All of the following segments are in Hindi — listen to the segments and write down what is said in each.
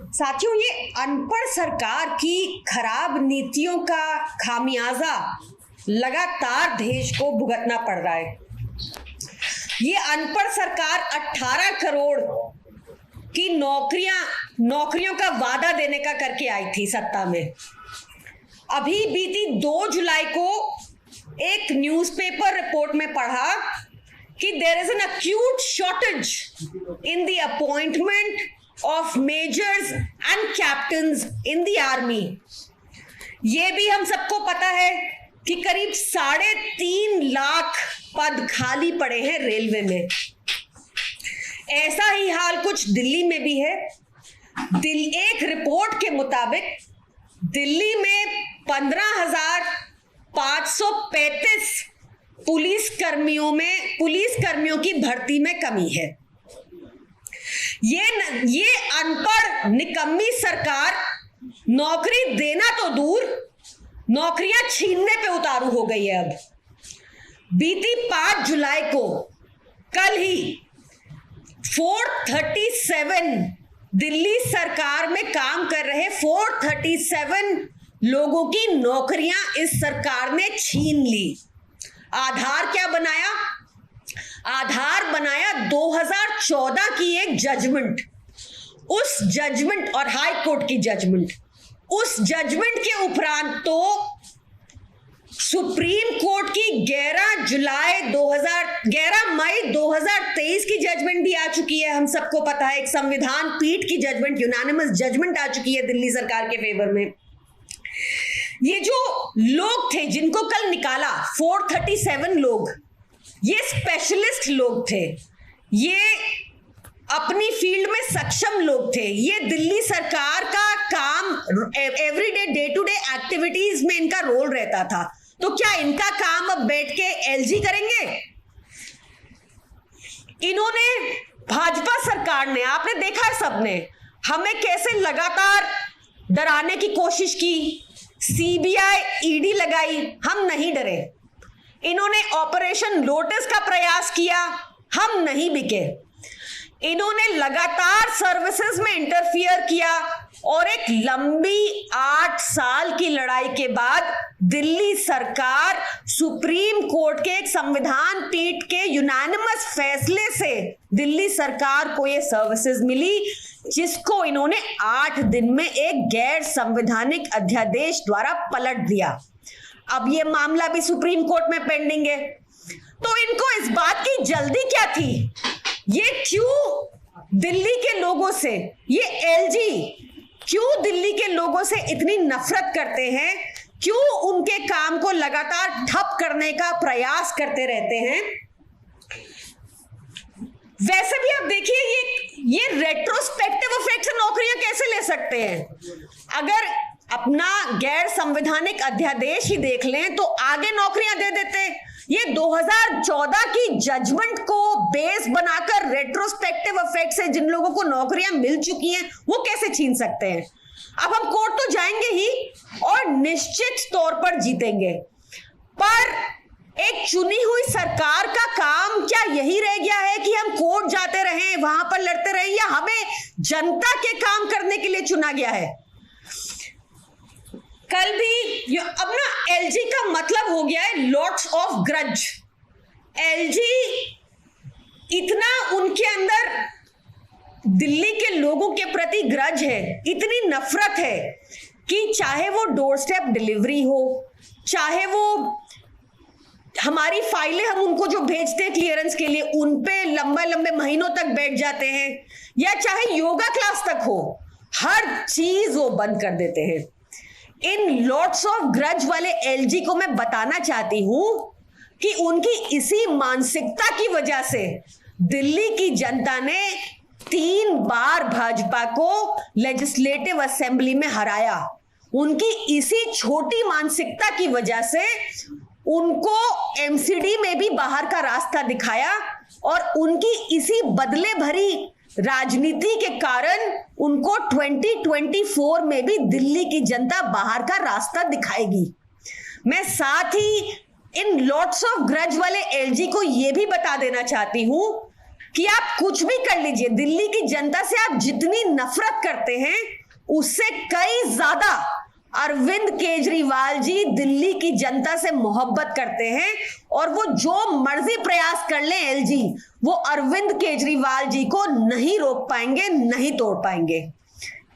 साथियों, ये अनपढ़ सरकार की खराब नीतियों का खामियाजा लगातार देश को भुगतना पड़ रहा है। ये अनपढ़ सरकार 18 करोड़ की नौकरियों का वादा देने का करके आई थी सत्ता में। अभी बीती 2 जुलाई को एक न्यूज़पेपर रिपोर्ट में पढ़ा कि there is an acute shortage in the appointment of majors and captains in the army। ये भी हम सबको पता है कि करीब 3.5 लाख पद खाली पड़े हैं रेलवे में। ऐसा ही हाल कुछ दिल्ली में भी है। एक रिपोर्ट के मुताबिक दिल्ली में 15,535 पुलिसकर्मियों की भर्ती में कमी है। ये अनपढ़ निकम्मी सरकार नौकरी देना तो दूर, नौकरियां छीनने पे उतारू हो गई है। अब बीती 5 जुलाई को कल ही 437 दिल्ली सरकार में काम कर रहे 437 लोगों की नौकरियां इस सरकार ने छीन ली। आधार क्या बनाया? आधार बनाया 2014 की एक जजमेंट। उस जजमेंट और हाई कोर्ट की जजमेंट, उस जजमेंट के उपरांत तो सुप्रीम कोर्ट की 11 मई 2023 की जजमेंट भी आ चुकी है। हम सबको पता है, एक संविधान पीठ की जजमेंट, यूनानिमस जजमेंट आ चुकी है दिल्ली सरकार के फेवर में। ये जो लोग थे जिनको कल निकाला, 437 लोग, ये स्पेशलिस्ट लोग थे, ये अपनी फील्ड में सक्षम लोग थे। ये दिल्ली सरकार का काम everyday day to day activities में इनका रोल रहता था। तो क्या इनका काम अब बैठ के एलजी करेंगे? इन्होंने, भाजपा सरकार ने, आपने देखा सबने, हमें कैसे लगातार डराने की कोशिश की। सीबीआई ईडी लगाई, हम नहीं डरे। इन्होंने ऑपरेशन लोटस का प्रयास किया, हम नहीं बिके। इन्होंने लगातार सर्विसेज में इंटरफियर किया और एक लंबी 8 साल की लड़ाई के बाद दिल्ली सरकार सुप्रीम कोर्ट के एक संविधान पीठ के यूनानिमस फैसले से दिल्ली सरकार को ये सर्विसेज मिली, जिसको इन्होंने 8 दिन में एक गैर संवैधानिक अध्यादेश द्वारा पलट दिया। अब ये मामला भी सुप्रीम कोर्ट में पेंडिंग है। तो इनको इस बात की जल्दी क्या थी? ये क्यों दिल्ली के लोगों से, ये एलजी क्यों दिल्ली के लोगों से इतनी नफरत करते हैं? क्यों उनके काम को लगातार ठप करने का प्रयास करते रहते हैं? वैसे भी आप देखिए, ये रेट्रोस्पेक्टिव इफेक्ट से नौकरियां कैसे ले सकते हैं? अगर अपना गैर संवैधानिक अध्यादेश ही देख लें तो आगे नौकरियां दे देते। ये 2014 की जजमेंट को बेस बनाकर रेट्रोस्पेक्टिव इफेक्ट से जिन लोगों को नौकरियां मिल चुकी हैं वो कैसे छीन सकते हैं? अब हम कोर्ट तो जाएंगे ही और निश्चित तौर पर जीतेंगे, पर एक चुनी हुई सरकार का काम क्या यही रह गया है कि हम कोर्ट जाते रहें, वहां पर लड़ते रहें, या हमें जनता के काम करने के लिए चुना गया है? कल भी अब ना एलजी का मतलब हो गया है लॉट्स ऑफ ग्रज। एलजी इतना उनके अंदर दिल्ली के लोगों के प्रति ग्रज है, इतनी नफरत है कि चाहे वो डोर स्टेप डिलीवरी हो, चाहे वो हमारी फाइलें हम उनको जो भेजते हैं क्लियरेंस के लिए, उन पे लंबे महीनों तक बैठ जाते हैं, या चाहे योगा क्लास तक हो, हर चीज वो बंद कर देते हैं। इन लॉट्स ऑफ ग्रज वाले एलजी को मैं बताना चाहती हूं कि उनकी इसी मानसिकता की वजह से दिल्ली की जनता ने 3 बार भाजपा को लेजिस्लेटिव असेंबली में हराया। उनकी इसी छोटी मानसिकता की वजह से उनको एमसीडी में भी बाहर का रास्ता दिखाया, और उनकी इसी बदले भरी राजनीति के कारण उनको 2024 में भी दिल्ली की जनता बाहर का रास्ता दिखाएगी। मैं साथ ही इन लॉट्स ऑफ ग्रज वाले एलजी को यह भी बता देना चाहती हूं कि आप कुछ भी कर लीजिए, दिल्ली की जनता से आप जितनी नफरत करते हैं उससे कई ज्यादा अरविंद केजरीवाल जी दिल्ली की जनता से मोहब्बत करते हैं, और वो जो मर्जी प्रयास कर लें एलजी, वो अरविंद केजरीवाल जी को नहीं रोक पाएंगे, नहीं तोड़ पाएंगे।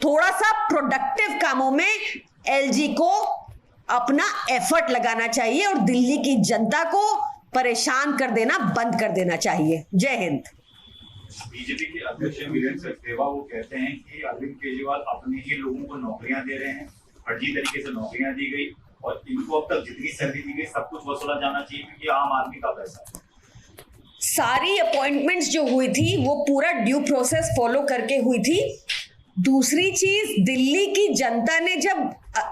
थोड़ा सा प्रोडक्टिव कामों में एलजी को अपना एफर्ट लगाना चाहिए और दिल्ली की जनता को परेशान कर देना बंद कर देना चाहिए। जय हिंद। बीजेपी के अध्यक्ष वीरेंद्र सचदेवा वो कहते हैं कि अरविंद केजरीवाल अपने ही लोगों को नौकरियां दे रहे हैं, फर्जी तरीके से नौकरियां दी गई और इनको अब तक जितनी सैलरी दी गई सब कुछ वसूला जाना चाहिए क्योंकि आम आदमी का पैसा है। सारी अपॉइंटमेंट्स जो हुई थी वो पूरा ड्यू प्रोसेस फॉलो करके हुई थी। दूसरी चीज, दिल्ली की जनता ने जब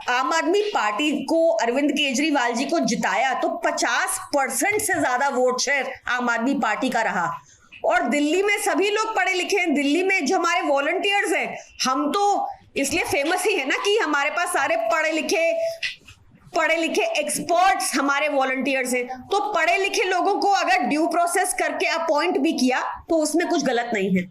आम आदमी पार्टी को, अरविंद केजरीवाल जी को जिताया तो 50% से ज्यादा वोट शेयर आम आदमी पार्टी का रहा। और दिल्ली में सभी लोग पढ़े लिखे हैं, दिल्ली में जो हमारे वॉलंटियर्स हैं, हम तो इसलिए फेमस ही है ना कि हमारे पास सारे पढ़े लिखे एक्सपर्ट्स हमारे वॉलंटियर्स हैं। तो पढ़े लिखे लोगों को अगर ड्यू प्रोसेस करके अपॉइंट भी किया तो उसमें कुछ गलत नहीं है।